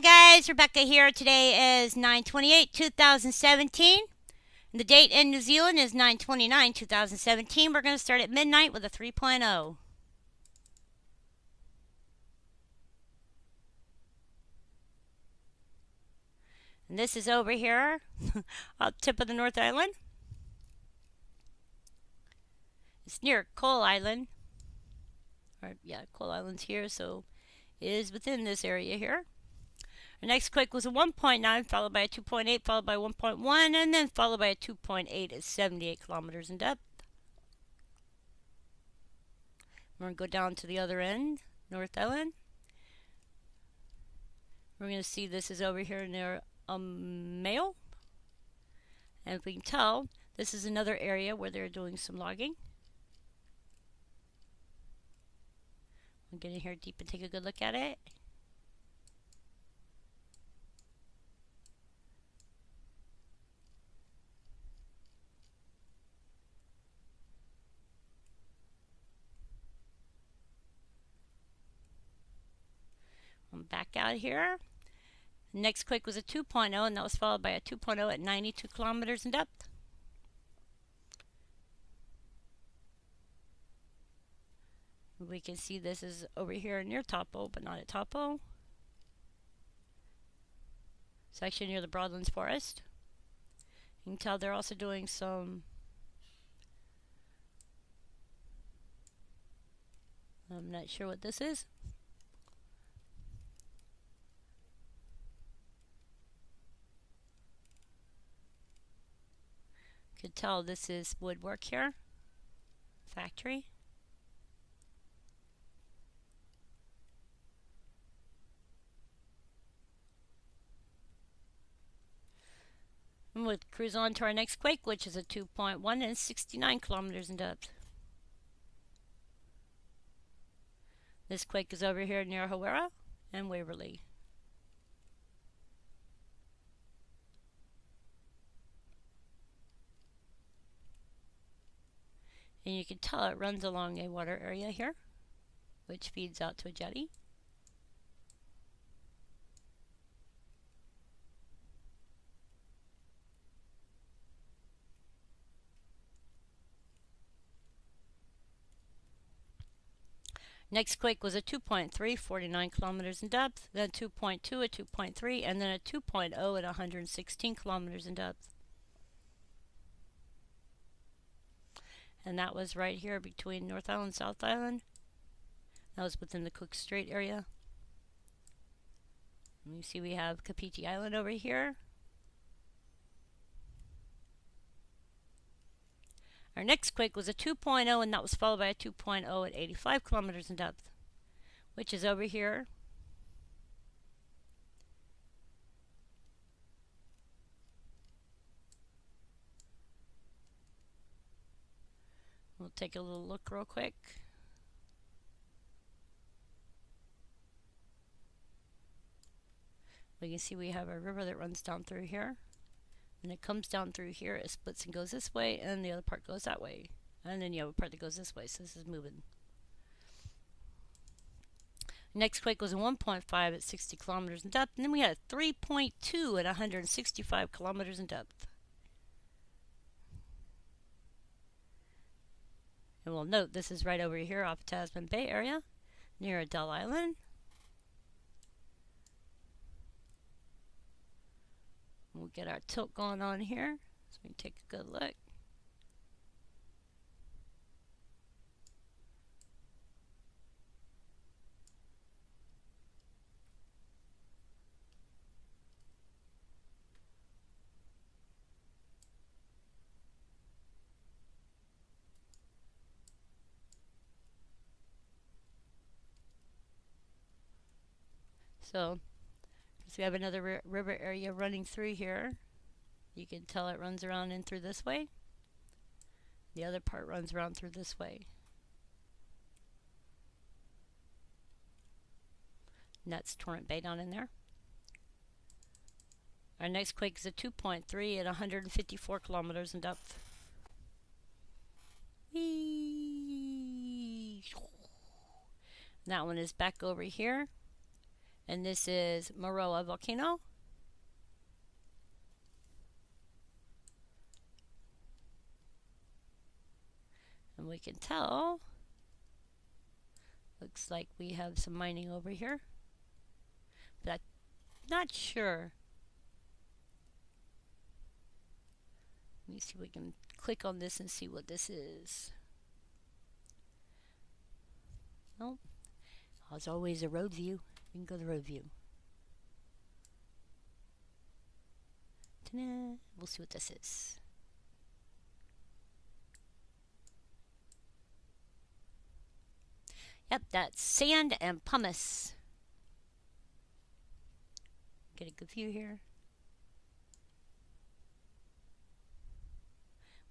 guys, Rebecca here. Today is 9/28/2017. The date in New Zealand is 9/29/2017. We're going to start at midnight with a 3.0. And this is over here, up tip of the North Island. It's near Coal Island. Coal Island's here, so it is within this area here. Our next quake was a 1.9, followed by a 2.8, followed by 1.1, and then followed by a 2.8 at 78 kilometers in depth. We're going to go down to the other end, North Island. We're going to see this is over here near Mayo. And if we can tell, this is another area where they're doing some logging. I'll get in here deep and take a good look at it. I'm back out here. The next quake was a 2.0, and that was followed by a 2.0 at 92 kilometers in depth. We can see this is over here near Taupo, but not at Taupo. It's actually near the Broadlands Forest. You can tell they're also doing some I'm not sure what this is. Could tell this is woodwork here. Factory. And we'll cruise on to our next quake, which is a 2.1 and 69 kilometers in depth. This quake is over here near Hawera and Waverley. And you can tell it runs along a water area here, which feeds out to a jetty. Next quake was a 2.3, 49 kilometers in depth, then 2.2, a 2.3, and then a 2.0 at 116 kilometers in depth. And that was right here between North Island and South Island. That was within the Cook Strait area. And you see we have Kapiti Island over here. Our next quake was a 2.0, and that was followed by a 2.0 at 85 kilometers in depth, which is over here. We'll take a little look real quick. We can see we have a river that runs down through here. When it comes down through here, it splits and goes this way, and the other part goes that way. And then you have a part that goes this way, so this is moving. Next quake was a 1.5 at 60 kilometers in depth, and then we had a 3.2 at 165 kilometers in depth. And we'll note this is right over here off Tasman Bay area, near Adele Island. We'll get our tilt going on here, so we can take a good look. So we have another river area running through here. You can tell it runs around in through this way. The other part runs around through this way. And that's Torrent Bay down in there. Our next quake is a 2.3 at 154 kilometers in depth. Whee! That one is back over here And this is Maroa volcano. And we can tell, looks like we have some mining over here, but I'm not sure. Let me see if we can click on this and see what this is. Well, there's always a road view. We can go to the road view. Ta-da! We'll see what this is. Yep, that's sand and pumice. Get a good view here.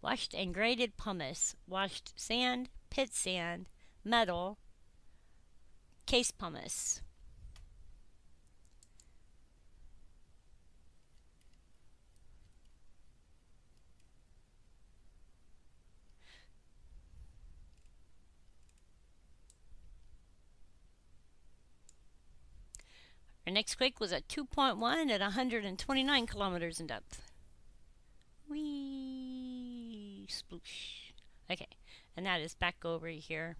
Washed and graded pumice, washed sand, pit sand, metal, case pumice. Our next quake was at 2.1 at 129 kilometers in depth. Whee! Sploosh. Okay, and that is back over here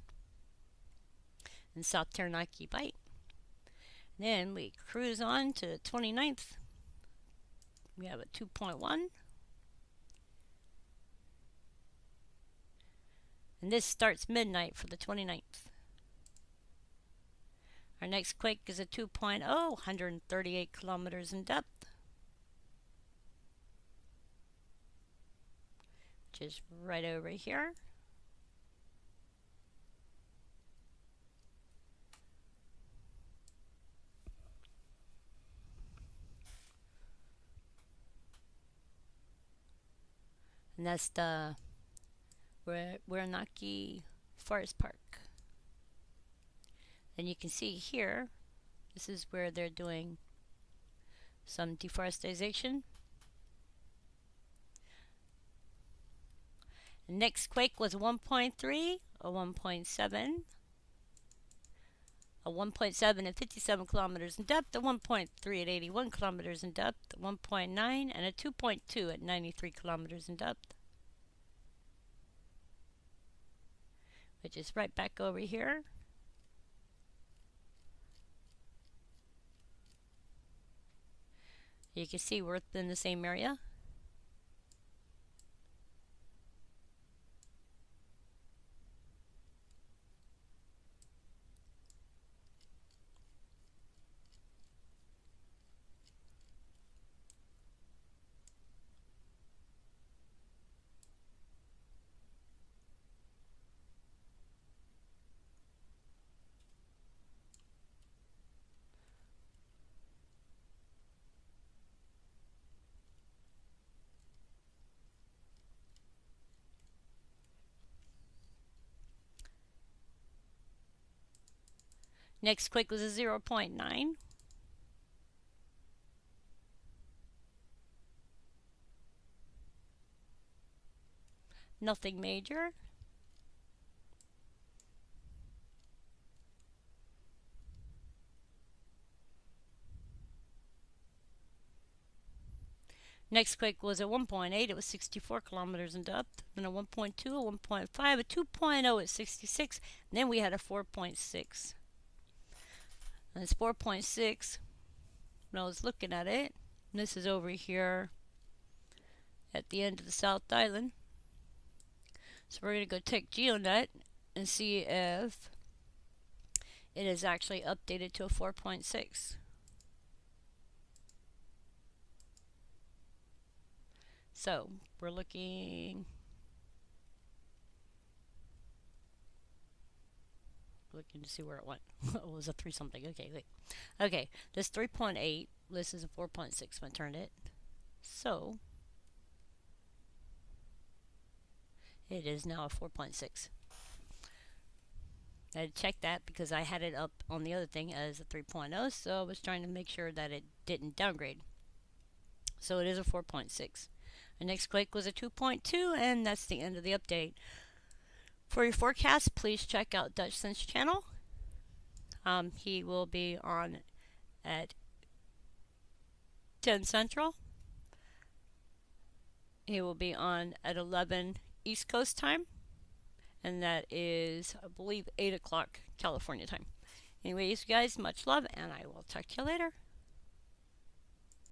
in South Taranaki Bight. Then we cruise on to the 29th. We have a 2.1. And this starts midnight for the 29th. Our next quake is a 2.0, 138 kilometers in depth, which is right over here. And that's the Wairanaki Forest Park. And you can see here, this is where they're doing some deforestation. The next quake was a 1.3, a 1.7, a 1.7 at 57 kilometers in depth, a 1.3 at 81 kilometers in depth, a 1.9, and a 2.2 at 93 kilometers in depth, which is right back over here. You can see we're in the same area. Next quake was a 0.9. Nothing major. Next quake was a 1.8. It was 64 kilometers in depth. Then a 1.2, a 1.5, a 2.0 at 66. And then we had a 4.6. And it's 4.6 when I was looking at it. And this is over here at the end of the South Island. So we're going to go take GeoNet and see if it is actually updated to a 4.6. So we're looking to see where it went. It was a 3 something. Okay, wait. Okay, this 3.8, this is a 4.6 when I turned it. So it is now a 4.6. I had to check that because I had it up on the other thing as a 3.0, so I was trying to make sure that it didn't downgrade. So it is a 4.6. The next quake was a 2.2, and that's the end of the update. For your forecast, please check out DUTCHSINSE channel. He will be on at 10 Central. It will be on at 11 East Coast time, and that is, I believe, 8 o'clock California time. Anyways, guys, much love, and I will talk to you later.